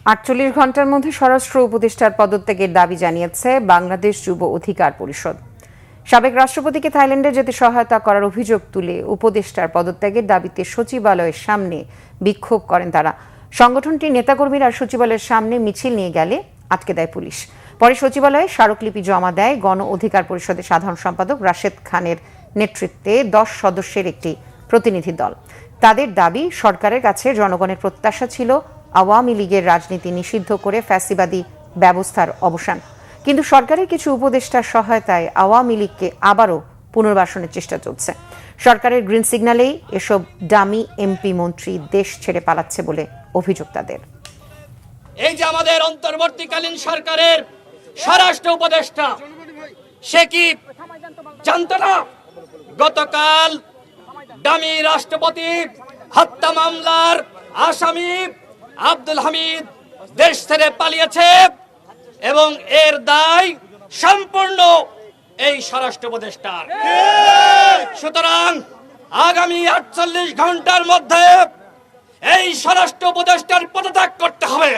৪৮ ঘন্টার মধ্যে স্বরাষ্ট্র উপদেষ্টার পদত্যাগের দাবি জানিয়েছে বাংলাদেশ যুব অধিকার পরিষদ। সাবেক রাষ্ট্রপতিকে থাইল্যান্ডে যেতে সহায়তা করার অভিযোগ তুলে উপদেষ্টার পদত্যাগের দাবিতে সচিবালয়ের সামনে বিক্ষোভ করেন তারা। সংগঠনটির নেতাকর্মীরা সচিবালয়ের সামনে মিছিল নিয়ে গেলে আটকে দেয় পুলিশ। পরে সচিবালয়ে স্মারকলিপি জমা দেয় গণ অধিকার পরিষদের সাধারণ সম্পাদক রাশেদ খানের নেতৃত্বে 10 সদস্যের একটি প্রতিনিধি দল। তাদের দাবি, সরকারের কাছে জনগণের প্রত্যাশা ছিল আওয়ামী লীগের রাজনীতি নিষিদ্ধ করে ফ্যাসিবাদী ব্যবস্থার অবসান, কিন্তু সরকারের কিছু উপদেষ্টার সহায়তায় আওয়ামী লীগকে আবারও পুনর্বাসনের চেষ্টা চলছে। সরকারের গ্রিন সিগন্যালেই এসব ডামি এমপি মন্ত্রী দেশ ছেড়ে পালাচ্ছে বলে অভিযোগ তাদের। এই যে আমাদের অন্তর্বর্তীকালীন সরকারের স্বরাষ্ট্র উপদেষ্টা, সে কি জানতো না গতকাল ডামি রাষ্ট্রপতি হত্যা মামলার আসামি আব্দুল হামিদ দেশ ছেড়ে পালিয়েছে এবং এর দায় সম্পূর্ণ এই স্বরাষ্ট্র উপদেষ্টার। সুতরাং আগামী 48 ঘন্টার মধ্যে এই স্বরাষ্ট্র উপদেষ্টার পদত্যাগ করতে হবে।